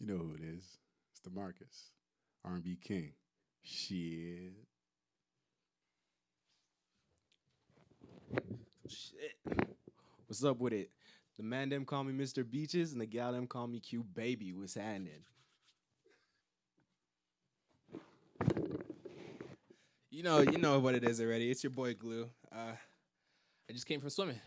You know who it is. It's DeMarcus, R&B King. Shit. Shit. What's up with it? The man them call me Mr. Beaches and the gal them call me Q Baby. What's happening? You know what it is already. It's your boy Glue. I just came from swimming.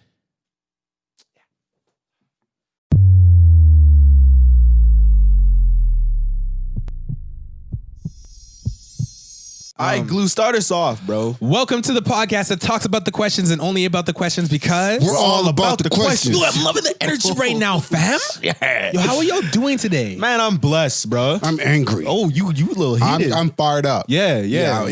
All right, Glue, start us off, bro. Welcome to the podcast that talks about the questions and only about the questions because We're all about the questions. Yo, I'm loving the energy right now, fam. Yeah. Yo, how are y'all doing today? Man, I'm blessed, bro. I'm angry. Oh, you a little heated. I'm fired up. Yeah.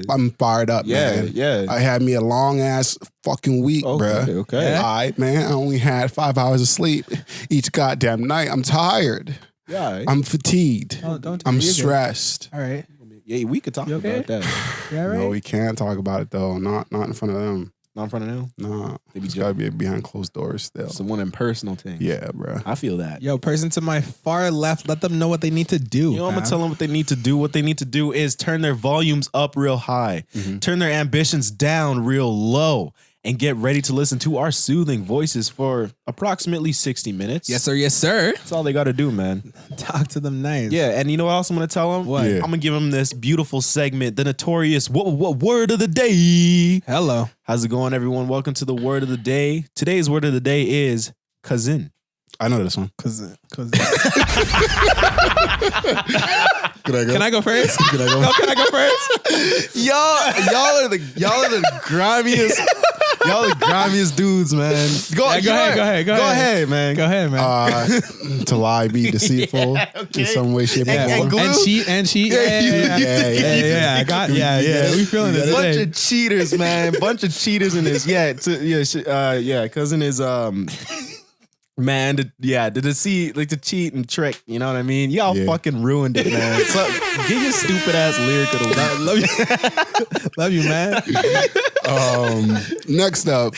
I'm fired up, Yeah, man. yeah. I had me a long ass fucking week, bruh. okay. All right, man. I only had 5 hours of sleep each goddamn night. I'm tired. Yeah, all right. I'm fatigued. Oh, don't I'm you're good. stressed. All right. Yeah, we could talk You okay? about that. You all right? No, we can't talk about it though. Not in front of them. Not in front of them. Nah, They be it's gotta be behind closed doors still. It's one impersonal thing. Yeah, bruh. I feel that. Yo, person to my far left, let them know what they need to do. You know, I'm fam. gonna tell them what they need to do. What they need to do is turn their volumes up real high, turn their ambitions down real low, and get ready to listen to our soothing voices for approximately 60 minutes. Yes, sir. Yes, sir. That's all they got to do, man. Talk to them nice. Yeah, and you know what else I'm gonna tell them? What? Yeah. I'm gonna give them this beautiful segment, the notorious what word of the day. Hello. How's it going, everyone? Welcome to the word of the day. Today's word of the day is cousin. I know this one. Cause Can Can I go first? Can I go? No, can I go first? Y'all are the grimiest. Y'all the grimiest dudes, man. Go ahead, man. Go ahead, man. To lie, be deceitful in some way, shape, or Yeah. form. Glue? And cheat. Yeah. I got. Yeah. We feeling this Bunch today. of cheaters, man. Bunch of cheaters in this. Cousin is man, the deceit, like the cheat and trick. You know what I mean? Y'all Yeah. fucking ruined it, man. So get your stupid ass lyric of the week. Love you, man. Next up,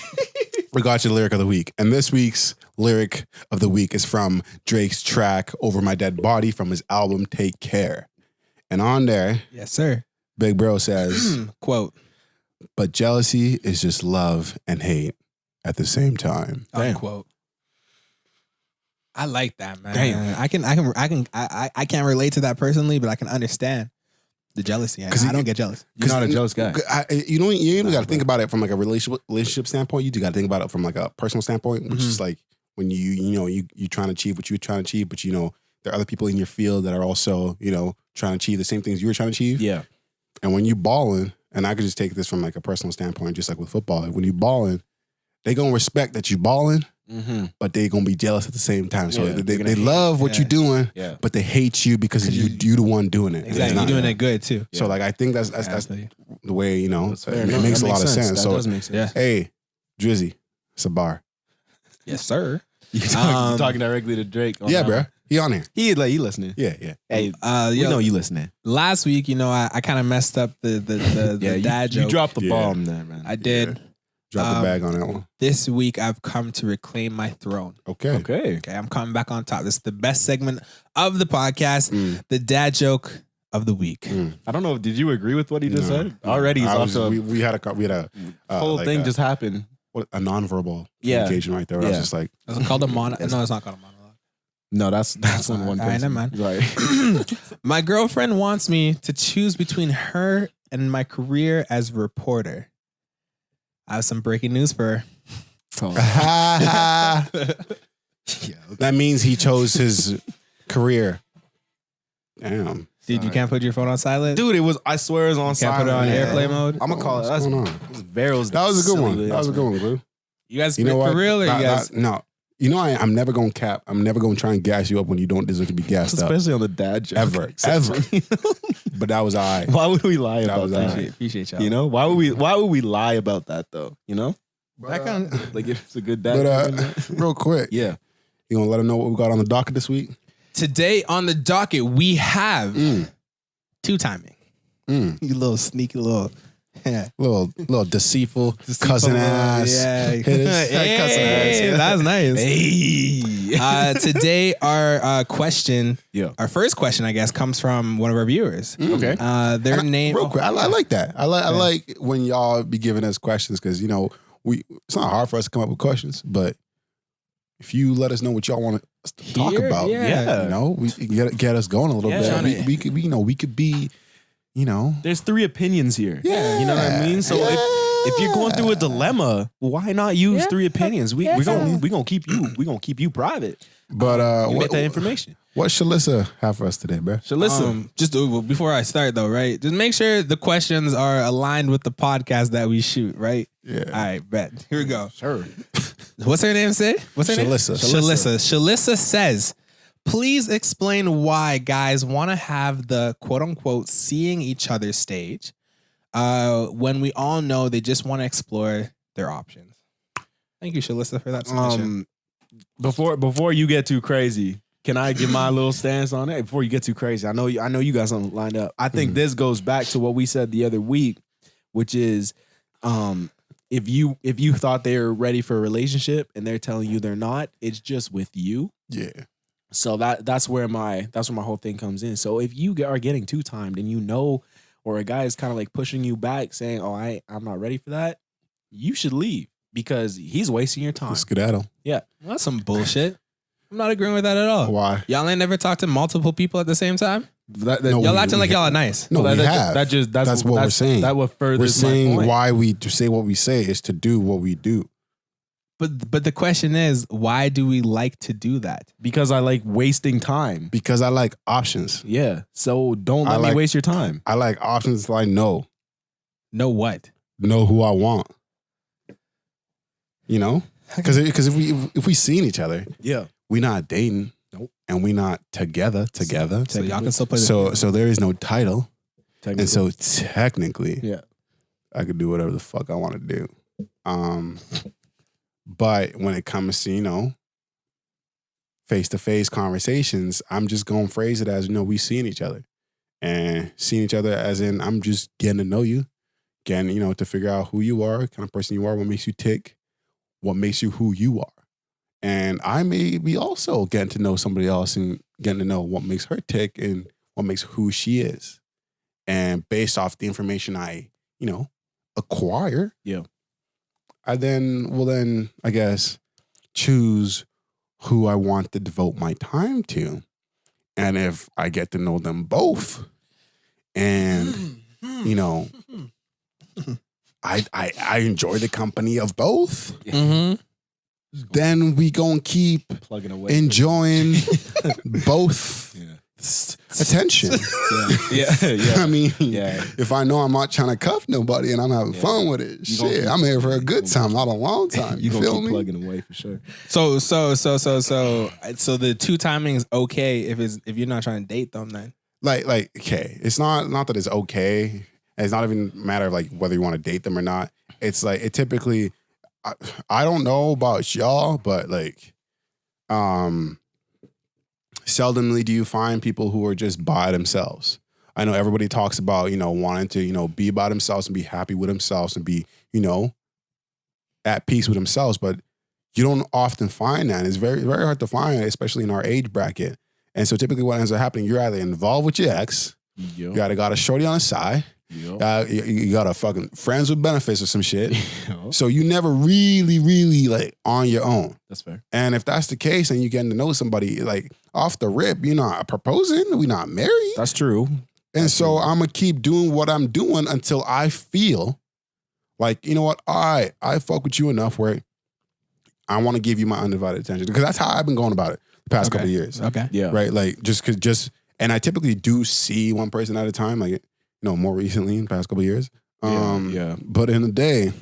we got your lyric of the week. And this week's lyric of the week is from Drake's track Over My Dead Body from his album Take Care. And on there, Yes, sir. Big Bro says, Quote. but jealousy is just love and hate at the same time. Damn. Unquote. I like that, man. Damn. I can't relate to that personally, but I can understand the jealousy. I 'Cause don't get jealous. You're not a jealous guy. You even got to think about it from like a relationship standpoint. You do got to think about it from like a personal standpoint, which is like when you trying to achieve what you're trying to achieve, but there are other people in your field that are also, trying to achieve the same things you were trying to achieve. Yeah. And when you balling, and I could just take this from like a personal standpoint, just like with football, when you balling, they gonna respect that you balling, Mm-hmm. but they gonna be jealous at the same time. So Yeah, they're they gonna hate. love what you're doing, Yeah. but they hate you because you the one doing it. Exactly. It's You're not- doing it good too. So like I think that's Absolutely. the way That's fair. it No, makes that a lot of sense. That So does make sense. Yeah. hey, Drizzy, it's a bar. Yes, sir. You talking directly to Drake. Yeah, bro. He on here. He listening. Yeah. Hey, we know you listening. Last week, I kind of messed up the dad joke. You dropped the Yeah. bomb there, man. I did. Drop the bag on that one. This week, I've come to reclaim my throne. Okay. Okay. Okay, I'm coming back on top. This is the best segment of the podcast, Mm. the dad joke of the week. I don't know. Did you agree with what he just No. said? Already, he's also we had a whole like thing a- just happened. a nonverbal Yeah. communication right there. I was Yeah. just like, Is it called a monologue? No, it's not called a monologue. No, that's one All right, person. never mind. Right. My girlfriend wants me to choose between her and my career as a reporter. I have some breaking news for her. that means he chose his career. Damn. Dude, you can't put your phone on silent? Dude, it was. I swear, it's on Can't silent. put it on man. airplay mode? I'm gonna call it. What's That's going on? Veril's. That was a good one. silly That was a ass good one, Blue. You guys You know what? for real or you guys? No. I'm never gonna cap. I'm never gonna try and gas you up when you don't deserve to be gassed up. Especially on the dad joke. Ever. But that was all right. Why would we lie That about was that? alright. Appreciate y'all. You know, why would we lie about that though? You know, That kind of, like if it's a good dad. But joke, real quick, yeah. you gonna let them know what we got on the docket this week? today on the docket, we have two timing. Mm. You little sneaky little Yeah. little deceitful cousin ass. Yeah. hitters. Hey, that's nice. Hey. Today, our question, Yeah. our first question, I guess, comes from one of our viewers. Okay. Their name. Real quick, I like that. I like when y'all be giving us questions because it's not hard for us to come up with questions, but if you let us know what y'all want to talk Here? about, Yeah. we get us going a little Yeah. bit. We could be, There's 3 opinions here. Yeah. You know what I mean? So if you're going through a dilemma, why not use Yeah. 3 opinions? We gonna keep you private. But You what get that information. Shalissa have for us today, bro? So listen. Before I start though, right? Just make sure the questions are aligned with the podcast that we shoot, right? Yeah. All right, bet. Here we go. Sure. What's her name say? What's her Shalissa. name? Shalissa says, please explain why guys want to have the quote unquote seeing each other stage when we all know they just want to explore their options. Thank you, Shalissa, for that submission. Before you get too crazy, can I give my little stance on it? Before you get too crazy, I know you got something lined up. I think this goes back to what we said the other week, which is, if you thought they were ready for a relationship and they're telling you they're not, it's just with you. Yeah. So that's where my whole thing comes in. So if you are getting too timed and or a guy is kind of like pushing you back, saying, "Oh, I'm not ready for that," you should leave because he's wasting your time. Skedaddle. Well, that's some bullshit. I'm not agreeing with that at all. Why? Y'all ain't never talked to multiple people at the same time? No, Y'all acting like y'all are nice. No, Well, we that- have. that's what we're saying. That what furthers We're saying my point. why we to say what we say is to do what we do. But the question is, why do we like to do that? Because I like wasting time. Because I like options. Yeah. So don't I let me like- waste your time. I like options that I know What? who I want. Because if we seen each other, Yeah. we not dating. Nope. And we not together. So y'all can still play So there is no title. Technically. And so technically, Yeah. I could do whatever the fuck I want to do. But when it comes to, face-to-face conversations, I'm just going to phrase it as, we seeing each other. And seeing each other as in, I'm just getting to know you. Getting, to figure out who you are, kind of person you are, what makes you tick, what makes you who you are. And I may be also getting to know somebody else and getting to know what makes her tick and what makes who she is. And based off the information I, acquire, I then I guess, choose who I want to devote my time to. And if I get to know them both and, I enjoy the company of both, Mm-hmm. then we gonna keep Plugging away. enjoying both attention. Yeah. I mean, Yeah. if I know I'm not trying to cuff nobody and I'm having fun with it, You gonna shit, keep- I'm here for a good time, not a long time. You You gonna feel keep me? plugging away for sure. So the 2 timing is okay if you're not trying to date them then. Like, okay, it's not that it's okay. It's not even a matter of like whether you want to date them or not. It's like it typically. I don't know about y'all, but like, seldomly do you find people who are just by themselves. I know everybody talks about wanting to be by themselves and be happy with themselves and be at peace with themselves, but you don't often find that. It's very very hard to find, especially in our age bracket. And so typically what ends up happening, you're either involved with your ex, you either got a shorty on the side, you got a fucking friends with benefits or some shit. So you never really like on your own. That's fair. And if that's the case and you getting to know somebody like off the rip, you're not proposing, we're not married. That's true. And so I'm gonna keep doing what I'm doing until I feel like, you know what, all right, I fuck with you enough where I want to give you my undivided attention. Because that's how I've been going about it the past couple of years. Okay. Yeah. Right? Like and I typically do see one person at a time, like, more recently in the past couple of years. Yeah. But in the day,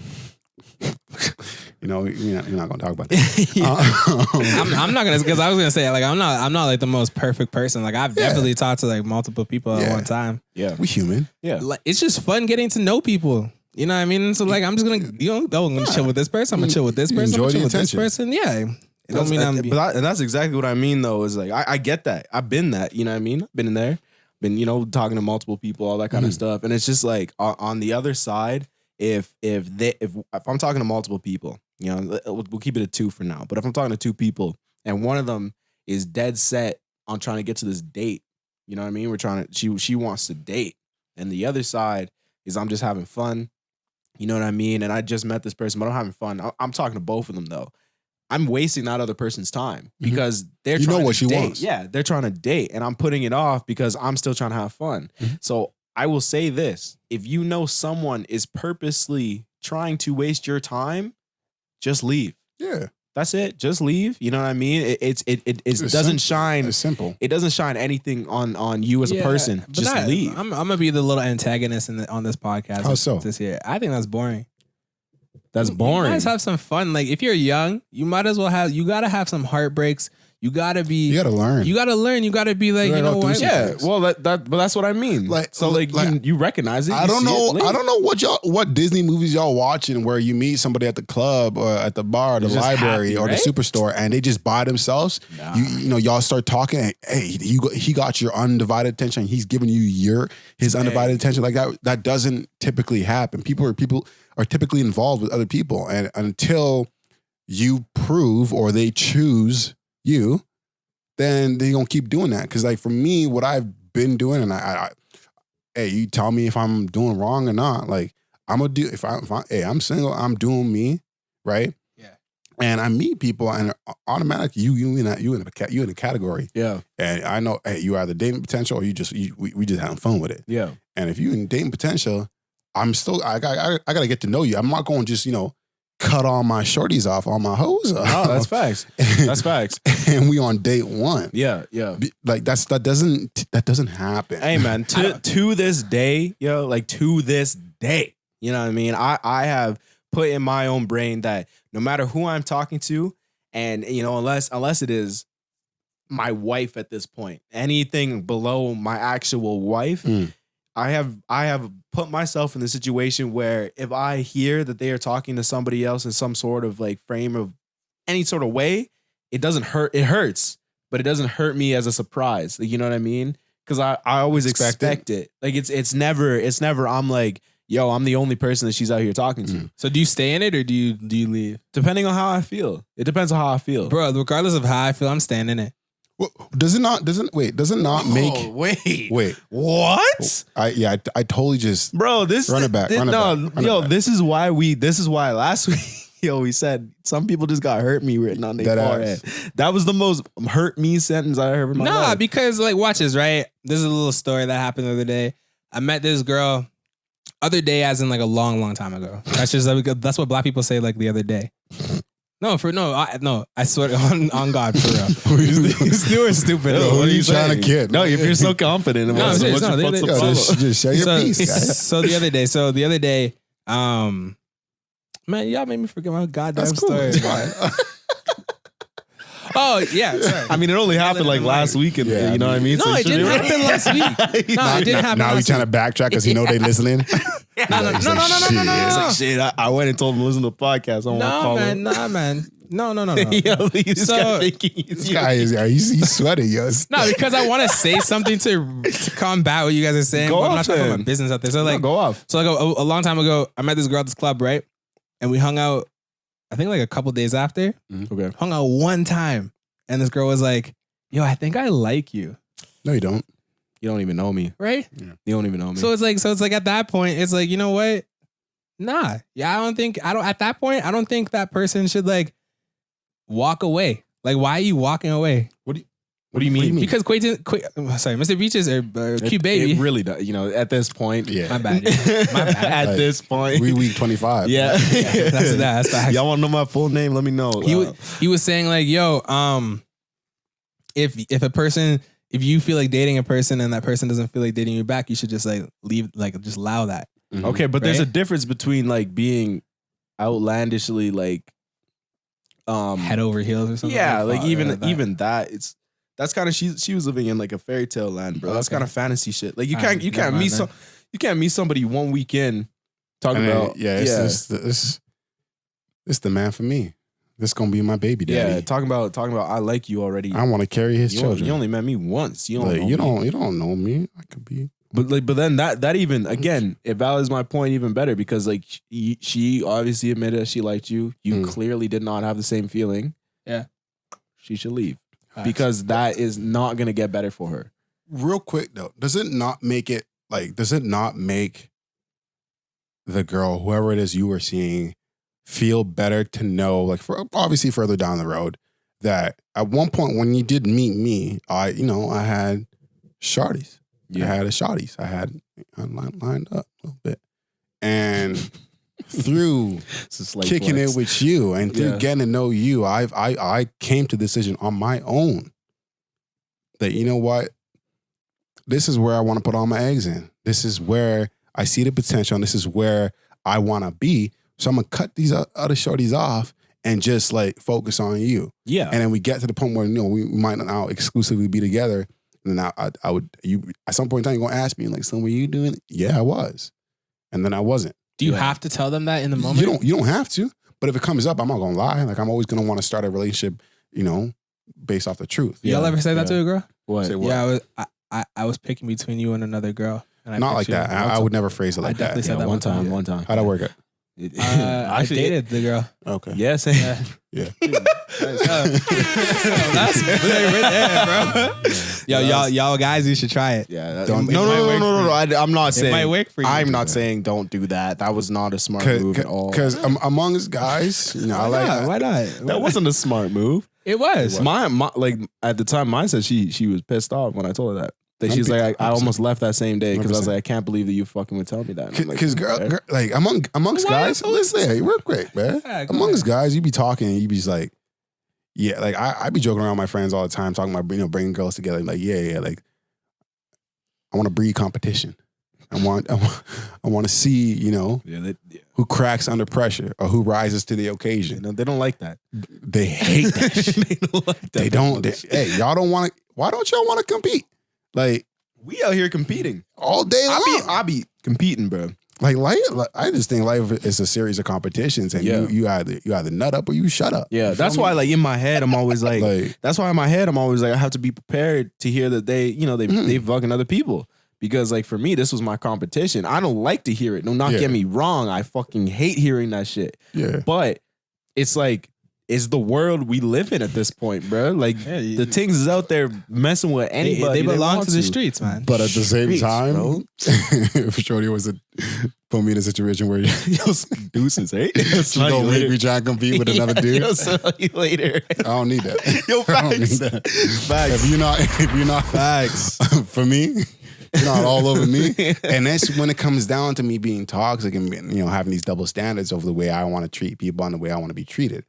you're not gonna talk about that. I'm not gonna, because I was gonna say like I'm not like the most perfect person. Like I've definitely talked to like multiple people at one time. Yeah. We human. Yeah. Like it's just fun getting to know people. You know what I mean? So like I'm just gonna I'm gonna chill with this person. I'm gonna chill with this You person. I'm enjoy gonna chill the with this attention. person. Yeah. It don't mean I'm. and that's exactly what I mean though, is like I get that. I've been that, you know what I mean? I've been in there. been, talking to multiple people, all that kind of stuff. And it's just like on the other side, if I'm talking to multiple people, we'll keep it at 2 for now. But if I'm talking to 2 people and one of them is dead set on trying to get to this date, you know what I mean? We're trying to, she wants to date. And the other side is I'm just having fun. You know what I mean? And I just met this person, but I'm having fun. I'm talking to both of them though. I'm wasting that other person's time because they're trying to what she date. wants. Yeah, they're trying to date and I'm putting it off because I'm still trying to have fun. So I will say this. If you know someone is purposely trying to waste your time, just leave. Yeah. That's it. Just leave. You know what I mean? It doesn't simple. shine. It's simple. It doesn't shine anything on you as a person. but Just leave. I'm gonna be the little antagonist on this podcast. How so? This year, I think that's boring. That's You boring. guys have some fun. Like if you're young, you might as well have. You gotta have some heartbreaks. You gotta be. You gotta learn. You gotta learn. You gotta be like, You you gotta know go what? through Yeah, things. well, but that's what I mean. You recognize it. I you don't see know. it, leave. I don't know what Disney movies y'all watching where you meet somebody at the club or at the bar, or the They're just library, happy, or right? the superstore, and they just by themselves. Nah. Y'all start talking. Hey, he got your undivided attention. He's giving you his undivided attention. Like that. That doesn't typically happen. People are typically involved with other people, and until you prove or they choose you, then they're gonna keep doing that. Because like for me, what I've been doing, and hey, you tell me if I'm doing wrong or not. Like I'm gonna do I'm single, I'm doing me, right? Yeah. And I meet people, and automatically you in a category. Yeah, And I know, hey, you either dating potential or we just having fun with it. yeah. And if you in dating potential, I gotta get to know you. I'm not going to just cut all my shorties off, all my hoes off. Oh, that's facts. That's facts. And we on date 1. Yeah, yeah. Like that doesn't happen. Hey man, to this day, to this day, you know what I mean? I have put in my own brain that no matter who I'm talking to, and unless it is my wife at this point, anything below my actual wife, I have put myself in the situation where if I hear that they are talking to somebody else in some sort of like frame of any sort of way, it doesn't hurt. It hurts, but it doesn't hurt me as a surprise. Like, you know what I mean? Because I always expect it. Like it's never. I'm like, yo, I'm the only person that she's out here talking to. So do you stay in it or do you leave? Depending on how I feel. It depends on how I feel. Bro, regardless of how I feel, I'm staying in it. Well, does it not make Oh, wait. What? I totally just Bro, this Run it back, run it back, run it back. This is why last week we said some people just got hurt me written on their Dead forehead. ass. That was the most hurt me sentence I heard in my Nah, life. because like watch this, right? This is a little story that happened the other day. I met this girl other day as in like a long, long time ago. That's just that's what black people say like the other day. I swear on God, for real. You were stupid. Yo, who are you trying to kid? No, if you're so confident in No, what's serious, no, what's they- the they- problem? Just share your piece, guys. So the other day, man, y'all made me forget my goddamn That's cool. story. It's fine. Oh yeah, sorry. I mean, it only happened like last week, and Yeah, you know what I mean? No, it didn't happen last week. No, it didn't happen Now he's last trying to backtrack because he know they listening. No. He's like, Shit, I went and told him to listen to the podcast. I don't want to call him. Nah, man. No. Yo, you just So- kept thinking This guy he's sweating, yo. No, because I want to say something to combat what you guys are saying. Go But I'm off not trying to put then. my business out there. So like, go off. so like a long time ago, I met this girl at this club, right? And we hung out. I think like a couple days after. Okay. Hung out one time, and this girl was like, "Yo, I think I like you." No, you don't. You don't even know me. Right? You don't even know me. So it's like at that point, it's like, you know what? Nah. Yeah, at that point, I don't think that person should like walk away. Like, why are you walking away? what do you mean? Because Mr. Beaches or cute baby. It really does. At this point. Yeah. My bad. Yeah. My bad. At Like, this point. We week 25. Yeah. That's facts. Y'all want to know my full name? Let me know. He was saying like, yo, if a person, if you feel like dating a person and that person doesn't feel like dating you back, you should just like leave, like just allow that. Mhm. Okay, but there's a Right? difference between like being outlandishly like Head over heels or something. yeah, like fuck, even that. even that that's kind of she was living in like a fairy tale land, bro. That's Okay. kind of fantasy shit. Like you Alright, can't never meet mind you can't meet somebody one weekend talking And then, about it's the man for me. This gonna be my baby daddy. talking about I like you already. I want to carry his you children. only met me once. You don't Like, know you me. don't know me. I could but then that even again it validates my point even better because like she obviously admitted that she liked you. You clearly did not have the same feeling. Yeah, she should leave because that is not gonna get better for her. Real quick though, does it not make the girl, whoever it is you were seeing, feel better to know, like for obviously further down the road, that at one point when you did meet me, I had shawties. Yeah. I had shawties. I had lined up a little bit. And through kicking it with you and through getting to know you, I came to the decision on my own that, you know what? This is where I want to put all my eggs in. This is where I see the potential and this is where I want to be. So I'm going to cut these other shorties off and just like focus on you. Yeah. And then we get to the point where, we might not now exclusively be together. And then I would, at some point in time, you're going to ask me, like, so were you doing it? Yeah, I was. And then I wasn't. Do you have to tell them that in the moment? You don't have to. But if it comes up, I'm not going to lie. Like, I'm always going to want to start a relationship, based off the truth. Y'all ever say that to a girl? What? Say what? Yeah, I was picking between you and another girl. And Not like that. I would never phrase it like that. definitely said that one time. How'd that work out? I dated the girl. Okay. Yeah, same. Yeah. That's right there, bro. Yo, y'all guys, you should try it. Yeah. Don't- No. I'm not saying. It might work for you. I'm not saying don't do that. That was not a smart move at all. Because amongst guys, I like. Why not? That wasn't a smart move. It was. My like at the time, mine said she was pissed off when I told her that. She's like, I almost left that same day because I was like, I can't believe that you fucking would tell me that. Because girl, like amongst guys, listen, real quick, man. Yeah, go Amongst guys, you be talking and you be just like, yeah, like I be joking around with my friends all the time, talking about bringing girls together. Like, yeah, like I want to breed competition. I want to see, who cracks under pressure or who rises to the occasion. They don't like that. They hate that shit. They don't like that. They don't. Hey, y'all don't want to. Why don't y'all want to compete? Like We out here competing all day long. I be competing, bro. Like life, I just think life is a series of competitions, and you either nut up or you shut up. Yeah, that's why like in my head I'm always like, that's why in my head I'm always like I have to be prepared to hear that they fucking other people. Because like for me, this was my competition. I don't like to hear it. Do not get me wrong. I fucking hate hearing that shit. Yeah. But it's like, it's the world we live in at this point, bro. Like the things is out there messing with anybody. They belong want to the streets, man. But at the same Streets, time, bro. if Shorty was to put me in a situation where Deuces, eh? she gonna make me try and compete with another dude, Yo, see you later. I don't need that. Yo, I don't need facts. that. Facts. If you're not Facts. for me, you're not all over me. And that's when it comes down to me being toxic and having these double standards over the way I want to treat people and the way I want to be treated.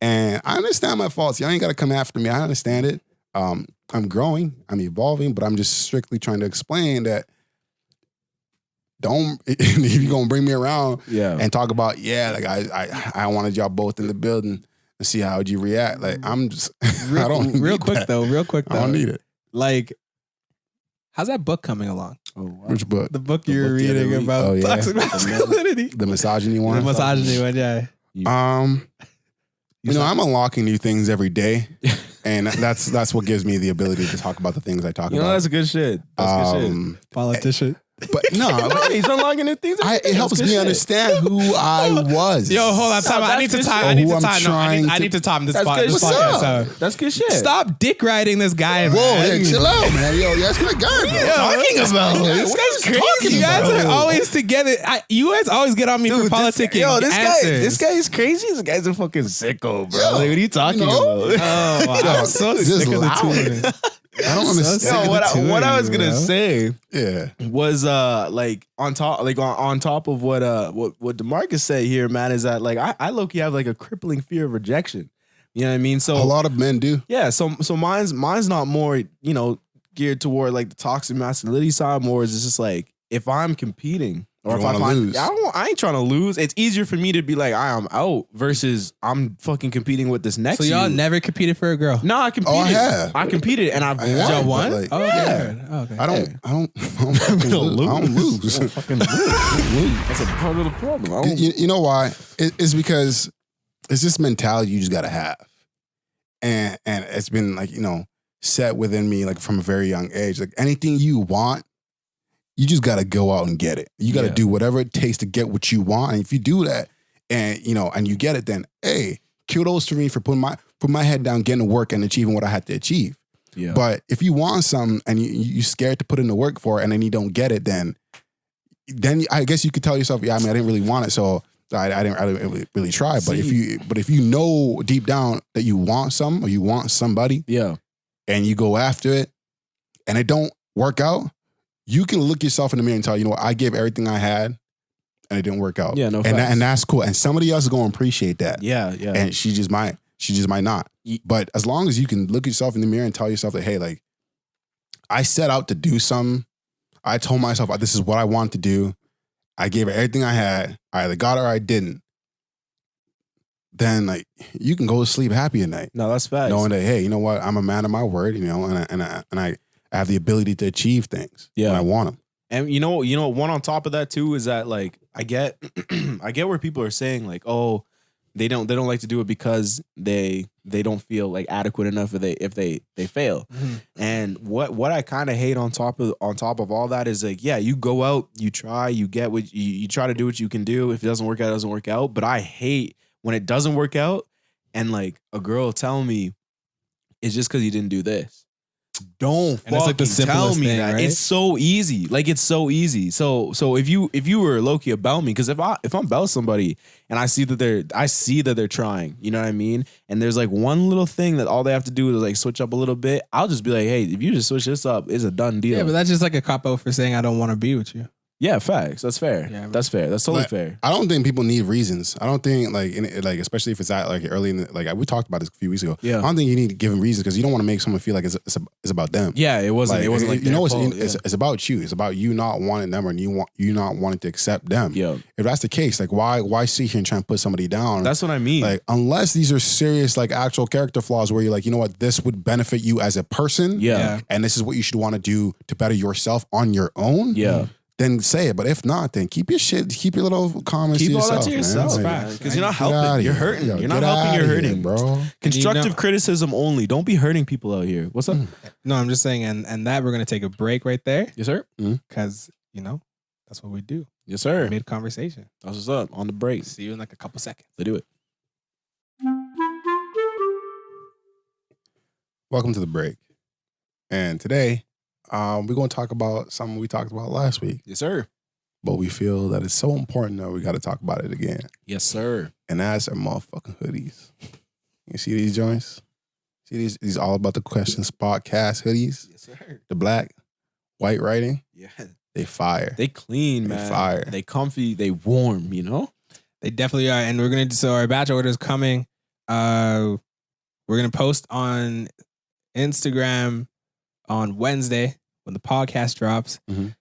And I understand my faults. Y'all ain't got to come after me. I understand it. I'm growing. I'm evolving. But I'm just strictly trying to explain that if you're going to bring me around and talk about, like I wanted y'all both in the building and see how would you react. Like, I'm just, I don't real need quick that. though. I don't need it. Like, how's that book coming along? Oh, wow. Which book? The book you're book the other reading week. about Oh, yeah. toxic masculinity. The misogyny The one? misogyny one, yeah. I'm unlocking new things every day. And that's what gives me the ability to talk about the things I talk about. That's good shit. That's good shit. Politician. But no, He's unlocking the things. it helps me understand who I was. Yo, hold on, time. I need to time. I need to time. No, I need to time this That's spot. good This shit. podcast. So That's good shit. stop dick riding this guy. Whoa, man. hey, chill out, man. Yo, that's my guy, bro. Talking about This guy's crazy. You guys are always together. You guys always get on me for politicking. Yo, this answers. guy is crazy. This guy's a fucking sicko, bro. Yo, Like, what are you talking know? about? Oh, wow. I'm so Just sick of the two loud. of them. I don't understand. Yo, what I was gonna bro. say Yeah. was like on top of what DeMarcus said here, man, is that like I low-key have like a crippling fear of rejection. You know what I mean? So A lot of men do. yeah, so mine's not more, geared toward like the toxic masculinity side, more is it's just like if I'm competing or You if don't I wanna find lose. I ain't trying to lose. It's easier for me to be like I am out versus I'm fucking competing with this next. So y'all you. never competed for a girl? No, I competed. I have. I competed and I've I won. have, Y'all but, won? like, Oh, yeah. okay. Okay. I don't fucking lose. I don't lose. Don't fucking lose. That's a part of the problem. I don't- You know why? It's because it's this mentality you just gotta have, and it's been like set within me like from a very young age. Like anything you want, you just got to go out and get it. You got to Yeah. do whatever it takes to get what you want. And if you do that and, and you get it, then, hey, kudos to me for putting my head down, getting to work and achieving what I had to achieve. Yeah. But if you want something and you're scared to put in the work for it and then you don't get it, then I guess you could tell yourself, yeah, I didn't really want it. So I didn't really try. But if you know deep down that you want something or you want somebody yeah. and you go after it and it don't work out, you can look yourself in the mirror and tell, you know what, I gave everything I had and it didn't work out. Yeah, no and facts. that's cool. And somebody else is going to appreciate that. Yeah. Yeah. And she just might not. But as long as you can look yourself in the mirror and tell yourself that, hey, like, I set out to do something. I told myself this is what I want to do. I gave it everything I had. I either got it or I didn't. Then, like, you can go to sleep happy at night, No, that's facts. knowing that, hey, you know what, I'm a man of my word, and I have the ability to achieve things when I want them. And you know, one on top of that too is that, like, I get where people are saying, like, oh, they don't like to do it because they don't feel like adequate enough if they fail. Mhm. And what I kind of hate on top of all that is, like, yeah, you go out, you try, you get what you try to do what you can do. If it doesn't work out, it doesn't work out. But I hate when it doesn't work out and, like, a girl tell me it's just because you didn't do this. Don't And it's like the fucking tell simplest me thing, that. right? It's so easy. Like, it's so easy. So if you were low-key about me, because if I'm about somebody and I see that they're trying, you know what I mean? And there's like one little thing that all they have to do is like switch up a little bit, I'll just be like, hey, if you just switch this up, it's a done deal. Yeah, but that's just like a cop out for saying I don't want to be with you. Yeah, facts. That's fair. Yeah, that's fair. That's totally Like, fair. I don't think people need reasons. I don't think like especially if it's at like early in the, like we talked about this a few weeks ago. Yeah. I don't think you need to give them reasons because you don't want to make someone feel like it's about them. Yeah, it wasn't like you know their fault. it's about you. It's about you not wanting them or you not wanting to accept them. Yeah. If that's the case, like why sit here and try and put somebody down? That's what I mean. Like, unless these are serious, like, actual character flaws where you're like, you know what, this would benefit you as a person. Yeah. And this is what you should want to do to better yourself on your own. Yeah. Then say it. But if not, then keep your little comments Keep to all yourself. that to yourself, man. because you're not Get outta helping. You're here. hurting. Yo, You're not get helping. outta You're here, hurting, bro. Constructive criticism only. Don't be hurting people out here. What's up? No, I'm just saying, and that we're gonna take a break right there Yes, sir. because that's what we do. Yes, sir. Mid conversation. That's what's up. On the break. See you in like a couple seconds. They do it. Welcome to the break. And today, we're going to talk about something we talked about last week, Yes, sir. but we feel that it's so important that we got to talk about it again. Yes, sir. And that's our motherfucking hoodies. You see these joints? See these All About the Questions podcast hoodies? Yes, sir. The black, white writing, Yeah. they fire. They clean, They man. fire. They comfy. They warm. You know. They definitely are, and we're gonna. So our batch order is coming. We're gonna post on Instagram on Wednesday when the podcast drops. Mhm.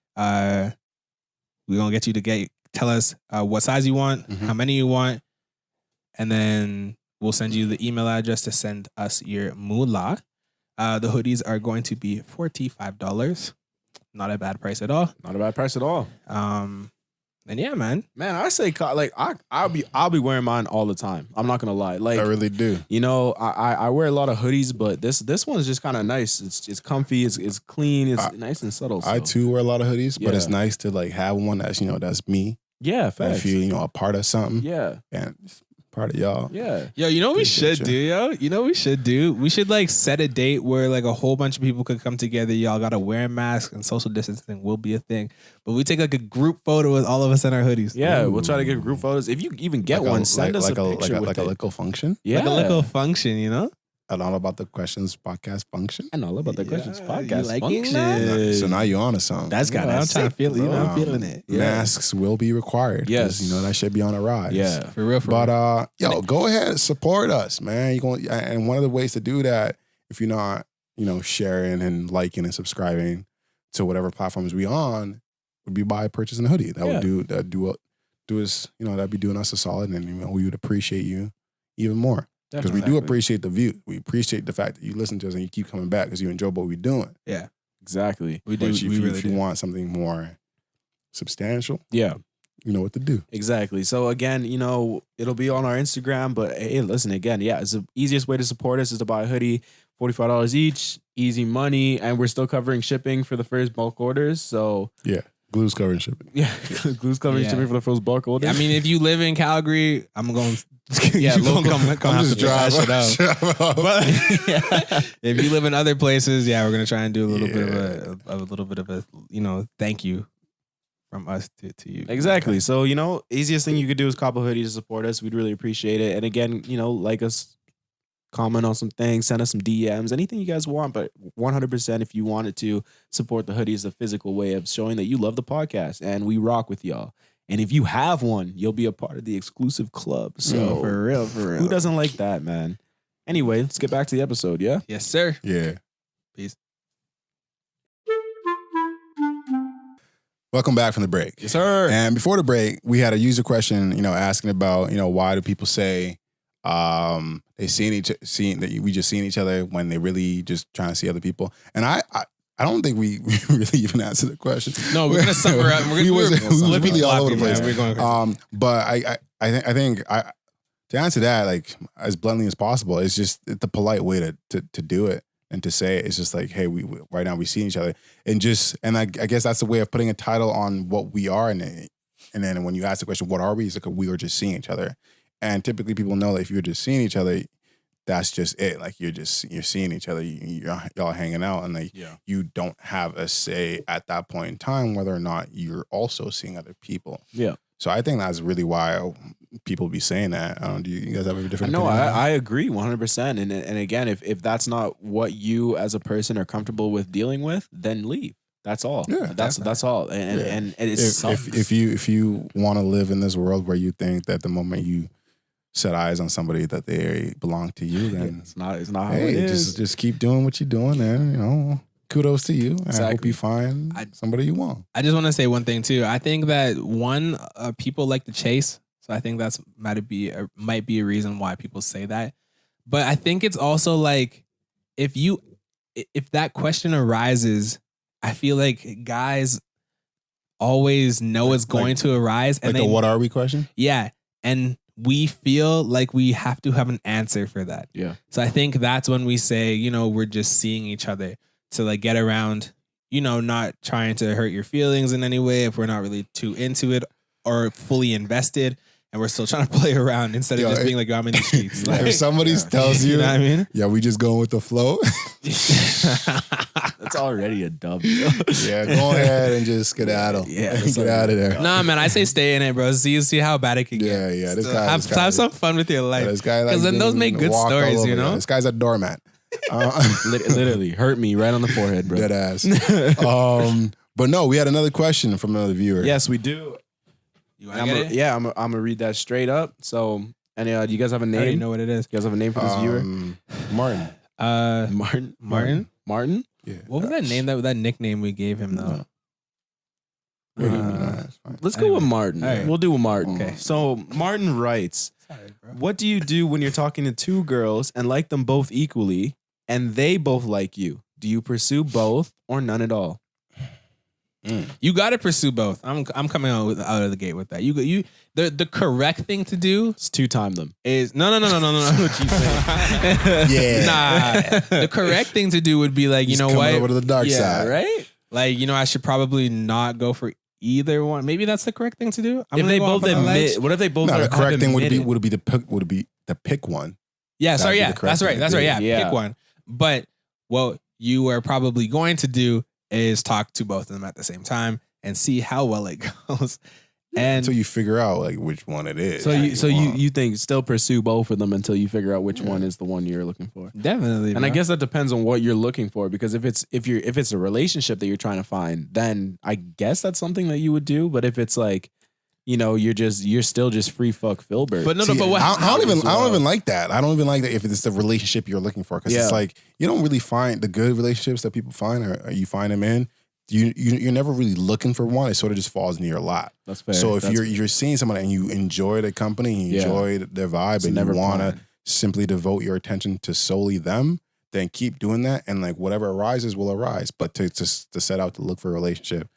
We're gonna get you to tell us what size you want, Mhm. how many you want, and then we'll send you the email address to send us your moolah. The hoodies are going to be $45. Not a bad price at all. Not a bad price at all. And yeah, man. Man, I say like I'll be wearing mine all the time. I'm not gonna lie. Like, I really do. you know, I wear a lot of hoodies, but this one is just kind of nice. It's comfy. It's clean. It's nice and subtle. I so. too wear a lot of hoodies, but it's Yeah. nice to like have one that's that's me. Yeah, If facts. you a part of something, Yeah, and it's part of y'all. yeah. Yo, you know what we Appreciate should ya. do, yo? You know what we should do? We should like set a date where like a whole bunch of people could come together. Y'all gotta wear masks and social distancing will be a thing. But we take like a group photo with all of us in our hoodies. Yeah, Ooh. we'll try to get group photos. If you even get Like one, a, send us like a picture with like a it. little function. Yeah, Like a little function, you know? And All About the Questions podcast function. I know all about the questions Yeah, podcast you liking function. that? So now you're on to something. That's got I'm that trying to sick, feel it. You know, bro. I'm feeling it. Yeah. Masks will be required. 'Cause, Yes. that should be on a rise. Yeah, For real, But real. go ahead, support us, man. And one of the ways to do that, if you're not, sharing and liking and subscribing to whatever platforms we on, would be by purchasing a hoodie. That Yeah. would do us, that'd be doing us a solid, and we would appreciate you even more because we do appreciate the view. We appreciate the fact that you listen to us and you keep coming back because you enjoy what we're doing. exactly. we do. But if We really you do. want something more substantial, Yeah, you know what to do. exactly. So again, it'll be on our Instagram. But hey, listen again. Yeah, it's the easiest way to support us is to buy a hoodie. $45 each, easy money, and we're still covering shipping for the first bulk orders. So Glue's covering shipping. Yeah, Glue's covering Yeah. shipping for the first bulk order. I mean, if you live in Calgary, I'm going. Yeah, you gonna local. come I'm have just to pick that shit up. driving up. But if you live in other places, yeah, we're gonna try and do a little bit of a thank you from us to you. Exactly. So, easiest thing you could do is cop a hoodie to support us. We'd really appreciate it. And again, like us, comment on some things, send us some DMs, anything you guys want. But 100%, if you wanted to support the hoodie, is a physical way of showing that you love the podcast and we rock with y'all. And if you have one, you'll be a part of the exclusive club. So for real. who doesn't like that, man? Anyway, let's get back to the episode, yeah? Yes, sir. Yeah. Peace. Welcome back from the break. Yes, sir. And before the break, we had a user question, asking about, why do people say they seeing that we just seeing each other when they really just trying to see other people. And I don't think we really even answered the question. No, we're gonna summarize. we was really all over the place. We're going. But I think to answer that, like, as bluntly as possible, it's just the polite way to do it. And to say it, it's just like, hey, we right now we see each other, and I guess that's a way of putting a title on what we are, and then when you ask the question, what are we? It's like we are just seeing each other, and typically people know that if you're just seeing each other, that's just it. Like you're seeing each other, y'all hanging out, and like you don't have a say at that point in time whether or not you're also seeing other people. Yeah. So I think that's really why people be saying that. Do you guys have a different? No, opinion on that? I agree 100%. And again, if that's not what you as a person are comfortable with dealing with, then leave. That's all. Yeah, that's all. And it sucks. if you want to live in this world where you think that the moment you set eyes on somebody that they belong to you, then it's not how hey, it is. just keep doing what you're doing, and kudos to you. I hope you find somebody you want. I just want to say one thing too. I think that people like to chase, so I think that's might be a reason why people say that. But I think it's also like if that question arises, I feel like guys always know it's going to arise, and Like the what are we question? yeah, and we feel like we have to have an answer for that. Yeah. So I think that's when we say, we're just seeing each other to like get around, not trying to hurt your feelings in any way if we're not really too into it or fully invested, and we're still trying to play around instead of just being like, I'm in the streets. Like, If somebody tells you, know what I mean? yeah, we just going with the flow. That's already a dub. Yeah, go ahead and just skedaddle. Yeah, get out of there. Nah, man, I say stay in it, bro. See how bad it can get. Yeah. This So guy have some fun with your life. This guy, Because then those make good walked all stories, over. know? This guy's a doormat. Literally hurt me right on the forehead, bro. Dead ass. But no, we had another question from another viewer. Yes, we do. You want to get it? Yeah, I'm gonna read that straight up. So, and do you guys have a I already name? know what it is. You guys have a name for this viewer? Martin. Martin. Martin. Yeah. What was that name? That nickname we gave him though. That's fine. Let's Anyway. go with Martin. All right. We'll do with Martin. Okay. So Martin writes, Sorry, bro. "What do you do when you're talking to two girls and like them both equally, and they both like you? Do you pursue both or none at all?" You got to pursue both. I'm coming out of the gate with that. The correct thing to do It's two-time them. is no. What you saying? Yeah. Nah. The correct thing to do would be like, you He's know coming what? over to the dark Yeah, side. right. Like, I should probably not go for either one. Maybe that's the correct thing to do. If gonna they go both off on a ledge. admit, what if they both? No, the have correct thing would admitted? be to pick one. Yeah, sorry, That'd be yeah. the correct That's right. thing That's to right. do. Yeah, Yeah. pick one. But what you are probably going to do is talk to both of them at the same time and see how well it goes. And Until you figure out like which one it is. So want. you think still pursue both of them until you figure out which one is the one you're looking for. definitely, And I guess that depends on what you're looking for, because if it's a relationship that you're trying to find, then I guess that's something that you would do. But if it's like, you're still just free fuck Filbert. But no, See, but what? I don't even like that. I don't even like that if it's the relationship you're looking for, because Yeah. it's like you don't really find the good relationships that people find, or you find them in. You're never really looking for one. It sort of just falls into your lap. that's fair. So if That's- you're seeing someone and you enjoy the company, you Yeah. enjoy their vibe, It's and never you want to planned. simply devote your attention to solely them, then keep doing that, and like whatever arises will arise. But to set out to look for a relationship,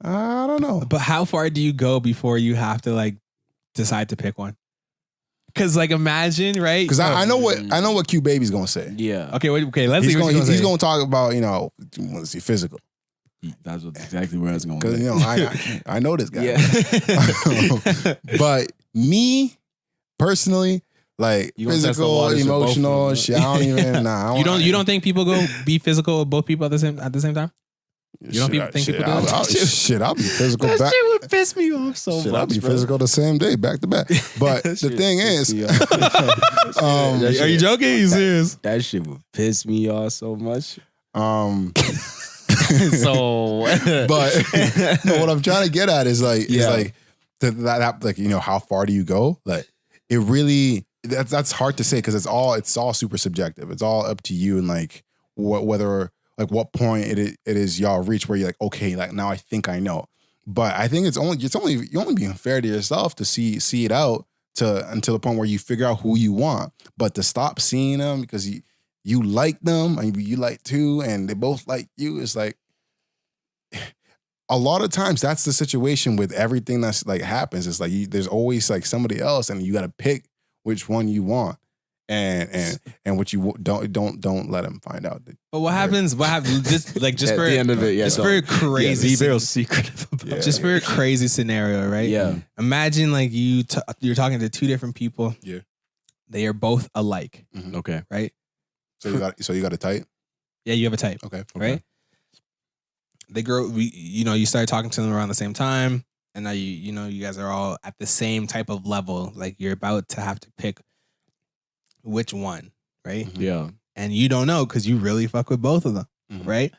I don't know. But how far do you go before you have to like decide to pick one? Because like imagine, right? Because I know what Q Baby's gonna say. yeah. Okay, wait, okay. Let's He's see what going you're he's say. going to talk about, you want to see physical. That's exactly where I was going. Because you know I know this guy. Yeah. But me personally, like You gonna test the physical, waters with both of emotional them, shit. I don't even. Nah, You don't think people go be physical with both people at the same time? You don't think people do that? Shit, I'll be physical That back. shit would piss me off so Shit, much. I'll be bro. physical the same day, back to back. But the Shit thing piss is, me off. That Are you shit- joking? Are you serious? That shit would piss me off so much. so, but no, what I'm trying to get at is like, Yeah. is like that, like, you know, how far do you go? Like, it really that's hard to say because it's all super subjective. It's all up to you and like whether like what point it is y'all reach where you're like, okay, like now I think I know. But I think you're only being fair to yourself to see it out until the point where you figure out who you want. But to stop seeing them because you like them and you like too, and they both like you, it's like a lot of times that's the situation with everything that's like happens. It's like there's always like somebody else, and you got to pick which one you want, and what you don't let them find out. But what happens? Just At for the end of it, yeah. just for a crazy, be real secretive about Yeah. it. just for a crazy scenario, right? Yeah. Imagine like you're talking to two different people. Yeah. They are both alike, Okay. right? So you got a type. Yeah, you have a type, Okay. right? You start talking to them around the same time, and now you guys are all at the same type of level. Like you're about to have to pick which one, right? Yeah. And you don't know because you really fuck with both of them, Mhm. right?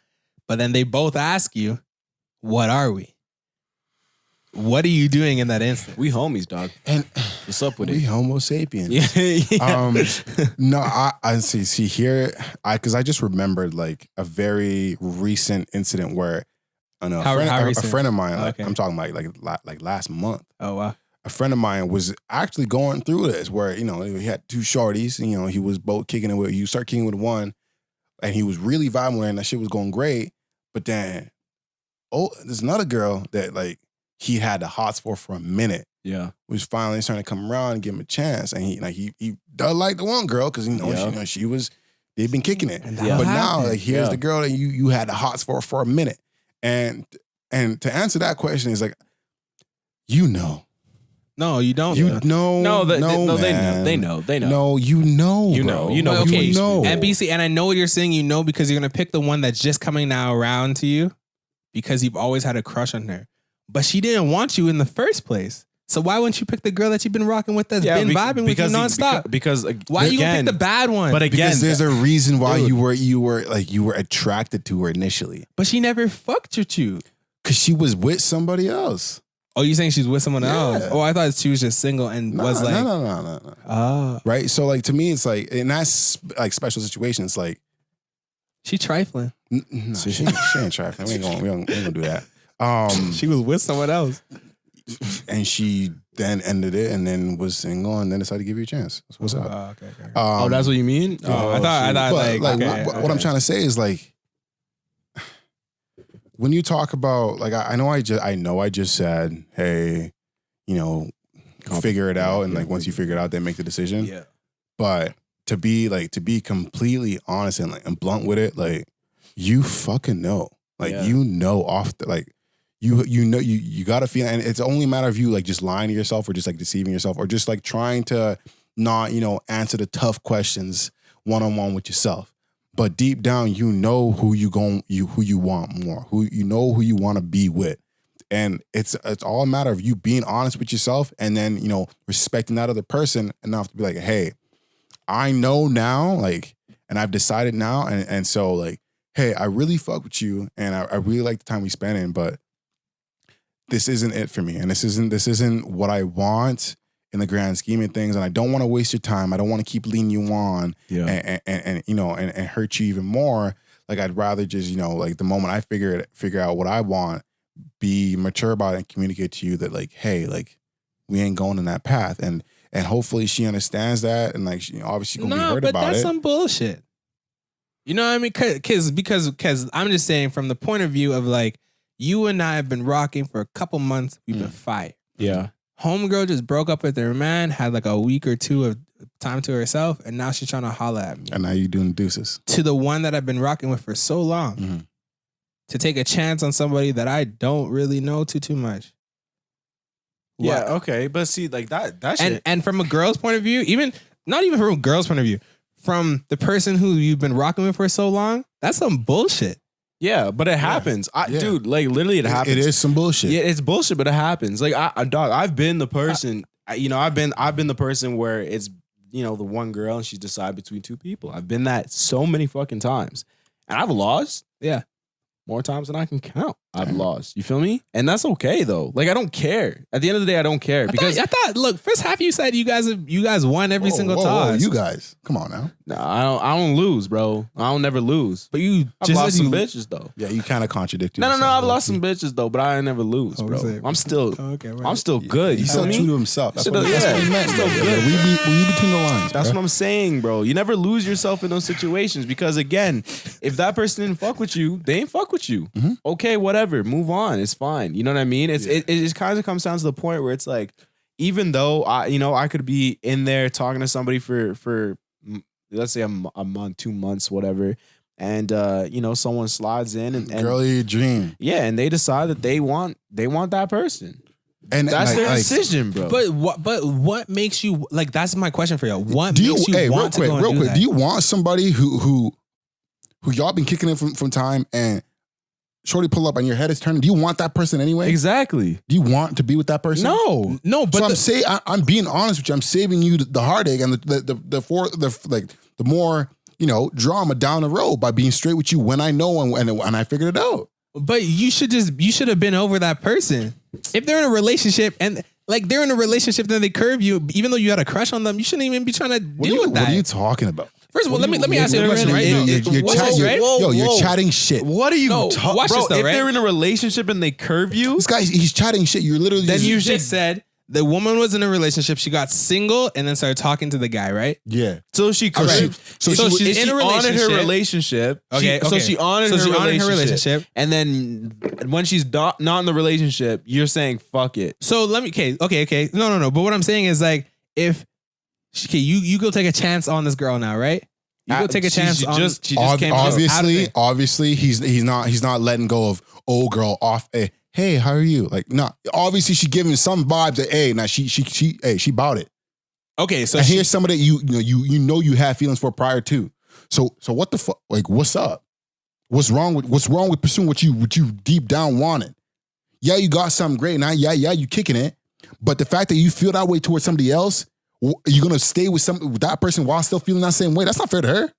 But then they both ask you, "What are we? What are you doing in that instant?" We homies, dog. And What's up with we it? Homo sapiens. Yeah. No, I see here. Because I just remembered like a very recent incident where, I know How a recent? friend of mine. Like, Okay. I'm talking like last month. Oh wow. A friend of mine was actually going through this where, you know, he had two shorties. You know, he was both kicking it with. You start kicking with one, and he was really vibing with her, and that shit was going great. But then, there's another girl that like he had the hots for a minute. Yeah. Was finally starting to come around and give him a chance, and he does like the one girl because Yeah. she was they've been kicking it, And but that'll now happen. like here's Yeah. the girl that you had the hots for a minute, and to answer that question is like, you know, No, you don't. you know, No, they man. know. They know. No, you know, You bro. know. You know But what okay, you know. And BC, and I know what you're saying, because you're gonna pick the one that's just coming now around to you because you've always had a crush on her. But she didn't want you in the first place. So why wouldn't you pick the girl that you've been rocking with that's been vibing with you nonstop? Because Why you gonna again, pick the bad one? But again, Because there's a reason why Dude. you were attracted to her initially, But she never fucked with you. because she was with somebody else. Oh, you saying she's with someone else? Yeah. Oh, I thought she was just single and was like, no. oh, Right. So like to me, it's like, and that's like special situations. Like, she trifling. no, she ain't trifling. We ain't gonna do that. She was with someone else. And she then ended it, and then was single, and then decided to give you a chance. That's what's up. Oh, okay. oh, that's what you mean? Oh, I thought But like, okay, what I'm trying to say is like, when you talk about like, I know I just said, hey, you know, figure it out, and like once you figure it out, then make the decision. Yeah. But to be completely honest and like and blunt with it, like you fucking know, like Yeah. you know off the like. You know you got to feel, and it's only a matter of you like just lying to yourself or just like deceiving yourself or just like trying to not answer the tough questions one-on-one with yourself. But deep down, you know who you want more, who you want to be with, and it's all a matter of you being honest with yourself and then respecting that other person enough to be like, hey, I know now, like, and I've decided now, and so like, hey, I really fuck with you, and I really like the time we spent in, but this isn't it for me, and this isn't what I want in the grand scheme of things, and I don't want to waste your time. I don't want to keep leading you on, and hurt you even more. Like I'd rather just like the moment I figure out what I want, be mature about it and communicate to you that like, hey, like we ain't going in that path, and hopefully she understands that, and like she obviously gonna be hurt about that's it. some bullshit. You know what I mean? Because I'm just saying from the point of view of like, you and I have been rocking for a couple months. We've been fired. Yeah. Homegirl just broke up with her man, had like a week or two of time to herself, and now she's trying to holler at me. And now you doing deuces. To the one that I've been rocking with for so long. Mhm. to take a chance on somebody that I don't really know too much. Yeah, What? okay, but see, like that shit. And from a girl's point of view, even not even from a girl's point of view, from the person who you've been rocking with for so long, that's some bullshit. Yeah, but it happens. Dude, like literally it happens. It is some bullshit. Yeah, it's bullshit, but it happens. Like dog, I've been the person, I've been the person where it's, the one girl and she's decided between two people. I've been that so many fucking times. And I've lost. Yeah. More times than I can count. I've lost. You feel me? And that's okay though. Like I don't care. At the end of the day, I don't care because I thought look, first half you said you guys won every single toss. You guys, come on now. no, I don't lose, bro. I don't never lose. But you I've just lost said some you bitches though. Yeah, you kind of contradicted. No, yourself, I've lost low-key. some bitches though, but I never lose, Oh, bro. is it? I'm still Okay, right. I'm still good. He's You feel still me? true to himself. That's Shit, what yeah, he meant. still bro. good. We between the lines. That's bro. what I'm saying, bro. You never lose yourself in those situations because, again, if that person didn't fuck with you, they ain't fuck with you. Mhm. Okay, whatever. Move on. It's fine. You know what I mean? It just kind of comes down to the point where it's like, even though I could be in there talking to somebody for let's say a month, 2 months, whatever, and someone slides in and Girl of your dream. yeah, and they decide that they want that person. And That's like, their like, decision, bro. But what makes you like? That's my question for you. What Do you, makes you hey, real want quick, to go and do that? do you want somebody who y'all been kicking it from time and shorty pull up and your head is turning? Do you want that person anyway? exactly. Do you want to be with that person? No. No, but So I'm saying I'm being honest with you. I'm saving you the heartache and the more drama down the road by being straight with you when I know and I figured it out. But you should have been over that person. If they're in a relationship and like they're in a relationship, then they curve you, even though you had a crush on them, you shouldn't even be trying to deal with that. What are you talking about? First of all, let me ask you a question, right? You're chatting shit. What are you No, talking watch bro? this though, if right? they're in a relationship and they curve you, This guy, he's chatting shit. You're literally Then just, you just said the woman was in a relationship, she got single, and then started talking to the guy, right? yeah. so she So curved. she- so she's in a honored her relationship. relationship. Okay, So okay. she honored So her she honored relationship. her relationship. And then when she's not in the relationship, you're saying fuck it. So let me okay. No. But what I'm saying is like if you go take a chance on this girl now, right? You go take a chance She on just came out of Obviously, he's not letting go of old girl off. Hey, how are you? Like, no. Obviously, she giving some vibes that now she bought it. Okay, so And here's somebody that you have feelings for prior to. So what the fuck? Like, what's up? What's wrong with pursuing what you deep down wanted? Yeah, you got something great now. Yeah, you kicking it. But the fact that you feel that way towards somebody else, you're gonna stay with that person while still feeling that same way. That's not fair to her.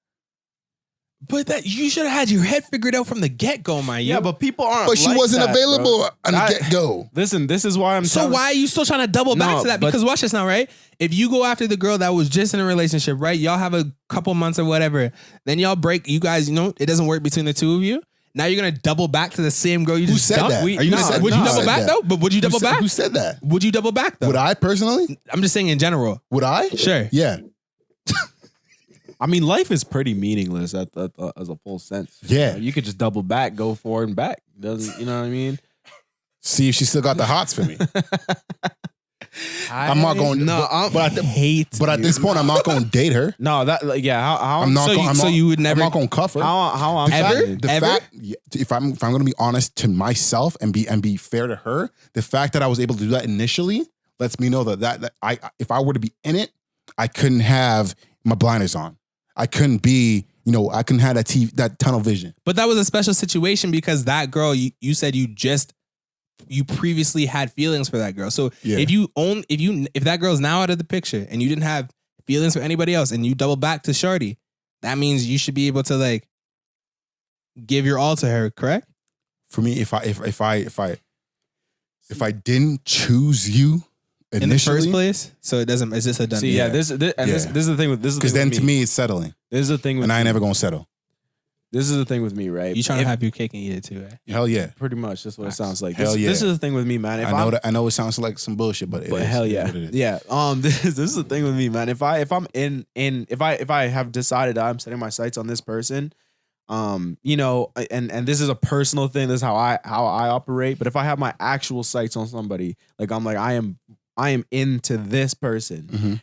but that you should have had your head figured out from the get-go, man. Yeah, but people aren't. But she like wasn't that, available bro. on the get go. Listen, this is why I'm. So why are you still trying to double back No, to that? but- Because watch this now, right? If you go after the girl that was just in a relationship, right? Y'all have a couple months or whatever, then y'all break. You guys, it doesn't work between the two of you. Now you're gonna double back to the same girl you Who just said dumped? that? Are you Who gonna said- would who you double said back that? though? But would you double back? Who said that? Would you double back though? Would I personally? I'm just saying in general. Would I? Sure. Yeah. I mean, life is pretty meaningless as a full sense. Yeah. You could just double back, go forward and back. Doesn't you know what I mean? See if she still got the hots for me. I'm not going. No, but at this point, I'm not going to date her. No, that like, yeah. How I'm not. So gonna, you- I'm so not, you would never- I'm not going to cuff her. how I'm The fact- feeling. the Ever? fact, if I'm going to be honest to myself and be fair to her, the fact that I was able to do that initially lets me know that I if I were to be in it, I couldn't have my blinders on. I couldn't be. I couldn't have that tunnel vision. But that was a special situation because that girl, you said you previously had feelings for that girl. So Yeah. if that girl's now out of the picture and you didn't have feelings for anybody else and you double back to Shorty, that means you should be able to like give your all to her, correct? For me, if I didn't choose you In the initially, first place. So it doesn't, it's just a done See, deal. yeah, this is the thing with this. because then to me it's settling, this is the thing with and I me. ain't never gonna settle. This is the thing with me, right? You trying to If- have your cake and eat it too, right? Hell yeah. pretty much that's what it sounds like. Hell this, yeah. This is the thing with me, man. If I know it sounds like some bullshit, but But hell yeah, It is. yeah. This is the thing with me, man. If I'm if I have decided I'm setting my sights on this person, and this is a personal thing. This is how I operate. But if I have my actual sights on somebody, like I'm like I am into this person. Mhm.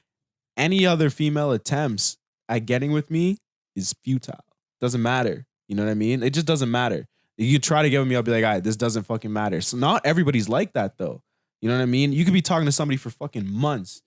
Any other female attempts at getting with me is futile. Doesn't matter. You know what I mean? It just doesn't matter. You try to get with me, I'll be like, all right, this doesn't fucking matter. So not everybody's like that though. You know what I mean? You could be talking to somebody for fucking months.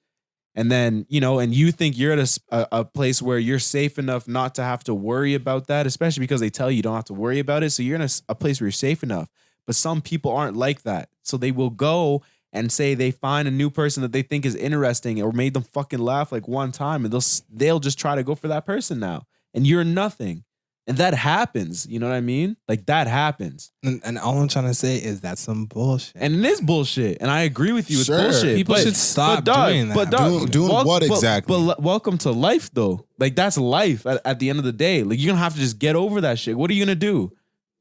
And then, you know, and you think you're at a place where you're safe enough not to have to worry about that, especially because they tell you don't have to worry about it. So you're in a place where you're safe enough. But some people aren't like that. So they will go and say they find a new person that they think is interesting or made them fucking laugh like one time, and they'll just try to go for that person now. And you're nothing. And that happens. You know what I mean? Like that happens. And all I'm trying to say is that's some bullshit. And it is bullshit. And I agree with you. It's Sure. bullshit. People should stop doing that. But dog, Doing what exactly? But welcome to life, though. Like that's life at the end of the day. Like you're gonna have to just get over that shit. What are you gonna do?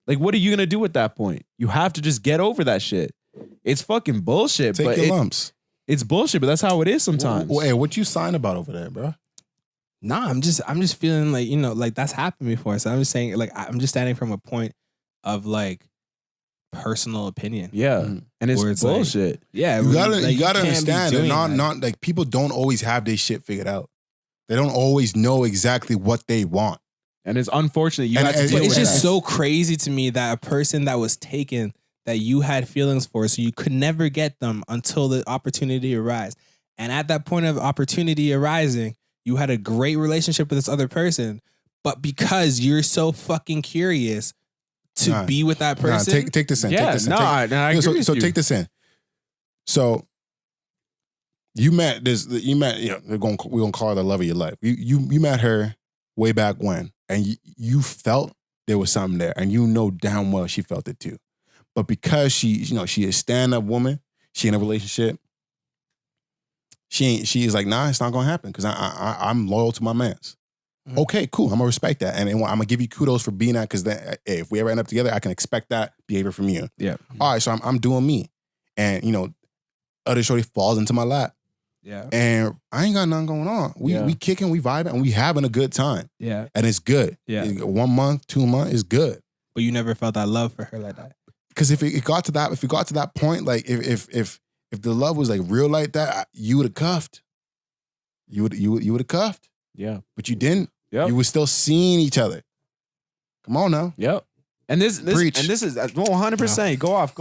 Like what are you gonna do at that point? You have to just get over that shit. It's fucking bullshit. Take but your lumps. It's bullshit. But that's how it is sometimes. Hey, what you sign about over there, bro? Nah, I'm just feeling like, you know, like that's happened before. So I'm just saying, like, I'm just standing from a point of like personal opinion. Yeah, and it's Where it's like- bullshit. Yeah, You gotta like, you gotta can't be understand that doing not like people don't always have their shit figured out. They don't always know exactly what they want. And it's unfortunate you And- have to and deal But it's with just that. so crazy to me that a person that was taken that you had feelings for, so you could never get them until the opportunity arise. And at that point of opportunity arising, you had a great relationship with this other person, but because you're so fucking curious to Nah. be with that Nah, take take this in. Yeah, take this in. no, Take- I agree so with so you. take this in. So you met, you know, we're gonna call her the love of your life. You met her way back when, and you felt there was something there, and you know damn well she felt it too. But because she is a stand-up woman, she in a relationship, she is like, nah, it's not gonna happen because I'm loyal to my mans. Mhm. Okay, cool. I'm gonna respect that, and I'm gonna give you kudos for being that because if we ever end up together, I can expect that behavior from you. Yeah. All right, so I'm doing me, and you know, other shorty falls into my lap, Yeah. and I ain't got nothing going on. We kicking, we vibing, and we having a good time, Yeah. and it's good. Yeah. 1 month, 2 months is good. But you never felt that love for her like that. Because if it got to that point, like if the love was like real like that, you would have cuffed. You would have cuffed, Yeah. but you didn't. Yep. You were still seeing each other. Come on now. Yep. And this Preach. and this is 100%. Go off.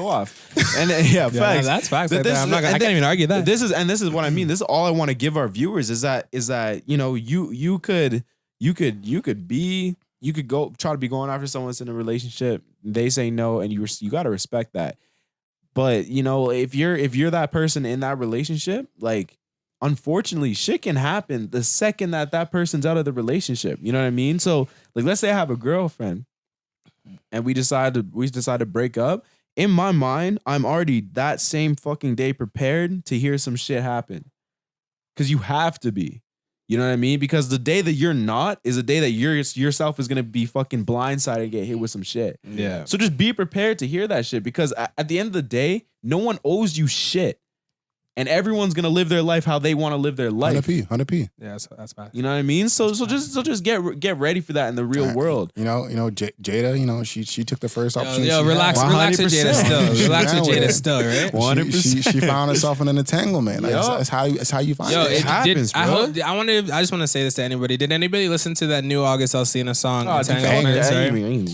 And yeah, facts. That's facts. But this- I and can't then- even argue that. This is what I mean. This is all I want to give our viewers is that you know you could go try to be going after someone that's in a relationship. They say no, and you got to respect that. But you know if you're that person in that relationship, like unfortunately shit can happen the second that person's out of the relationship. You know what I mean? So like let's say I have a girlfriend and we decide to break up. In my mind, I'm already that same fucking day prepared to hear some shit happen. Cause you have to be. You know what I mean? Because the day that you're not is the day that yourself is gonna be fucking blindsided and get hit with some shit. Yeah. So just be prepared to hear that shit because at the end of the day, no one owes you shit. And everyone's gonna live their life how they want to live their life. 100p. Yeah, that's fine. You know what I mean? So just get ready for that in the real world. You know, Jada. You know, she took the first opportunity. Yo, she relax had. with Jada 100%. still. Relax with Yeah, Jada well, still, right? 100%. She found herself in an entanglement. Like, Yup. that's how you find Yo, it. it happens, I bro. hope. I just want to say this to anybody. Did anybody listen to that new August Alsina song? Oh, Entanglements,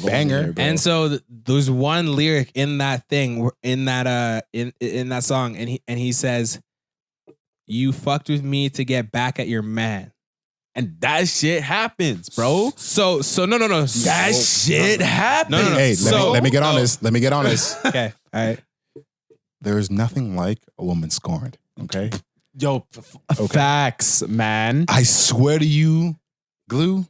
banger. right? Banger. And so there's one lyric in that thing in that song, and he says, "You fucked with me to get back at your man." and that shit happens, bro. So no. That shit happens. No. Hey, So- let me get on this. Let me get on this. Okay, all right. There is nothing like a woman scorned. Okay. Yo, facts, man. I swear to you, Glue,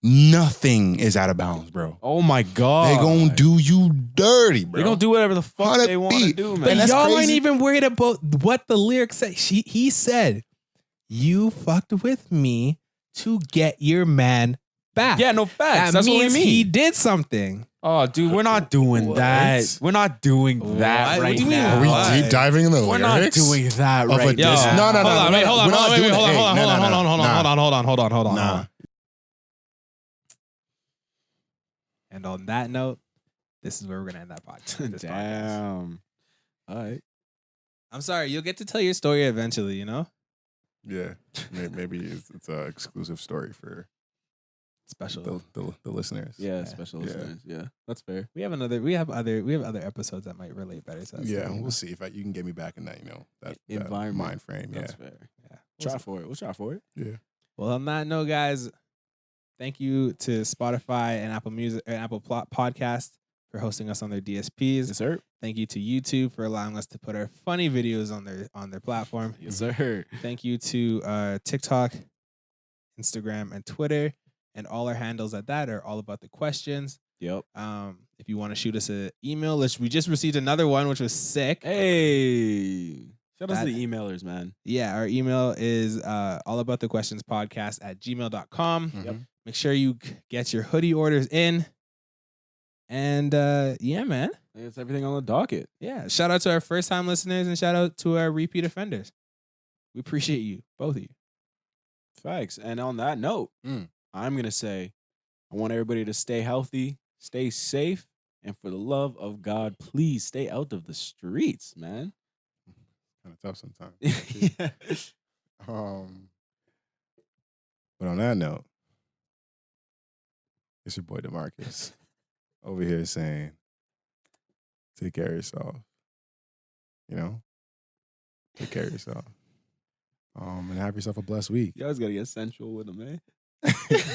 nothing is out of bounds, bro. Oh my god, They gonna do you dirty, bro. They gonna do whatever the fuck 100 they want to beat. do, But man. that's Y'all ain't crazy. even worried about what the lyrics say. He said, "You fucked with me to get your man back." Yeah, no facts. That That's what we means mean. he did something. Oh, dude, we're not doing What? that. We're not doing that What? right What do you mean? now. Are we Why? deep diving in the We're not lyrics? doing that Of a right diss- now. No, no, Hold on, wait, hold on, we're not wait, doing hold it. on, Hey, hold on, no, hold on, no, hold on, no. hold on. Nah. And on that note, this is where we're gonna end that podcast. this podcast. Damn. All right. I'm sorry, you'll get to tell your story eventually. You know. Yeah, maybe it's an exclusive story for special. The listeners. Yeah, Yeah. special Yeah. listeners. Yeah, that's fair. We have other episodes that might relate better to us. Yeah, too, we'll see if you can get me back in that, that Environment. mind frame. Yeah. That's fair. Yeah. Try for it. We'll try for it. Yeah. Well, on that note, guys, thank you to Spotify and Apple Music and Apple Podcast for hosting us on their DSPs. Yes, sir. Thank you to YouTube for allowing us to put our funny videos on their platform. Yes, sir. Thank you to TikTok, Instagram, and Twitter, and all our handles at that are all about the questions. Yep. If you want to shoot us an email, we just received another one, which was sick. Hey. Shout out to That- the emailers, man. Yeah, our email is allaboutthequestionspodcast@gmail.com. Yep. Make sure you get your hoodie orders in. And yeah, man. That's everything on the docket. Yeah. Shout out to our first time listeners and shout out to our repeat offenders. We appreciate you, both of you. Facts. And on that note, I'm going to say I want everybody to stay healthy, stay safe, and for the love of God, please stay out of the streets, man. Kind of tough sometimes. Yeah. But on that note, it's your boy DeMarcus over here saying, take care of yourself. Take care of yourself. And have yourself a blessed week. You always got to get sensual with them, man.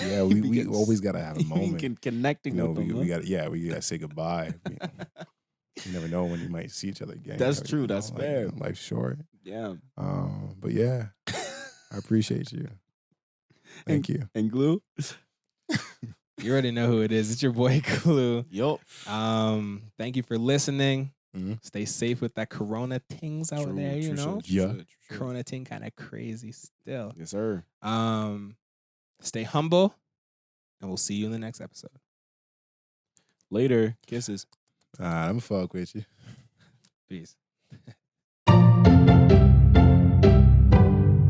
Yeah, we always gotta have a moment. Connecting with them. we gotta say goodbye. You never know when you might see each other again. That's true. That's fair. Life's short. Yeah. But yeah, I appreciate you. Thank you. And glue? You already know who it is. It's your boy Clue. Yup. Thank you for listening. Mhm. Stay safe with that corona things out there, you know. Yeah. Corona thing kind of crazy still. Yes, sir. Stay humble, and we'll see you in the next episode. Later. Kisses. I'm fuck with you. Peace.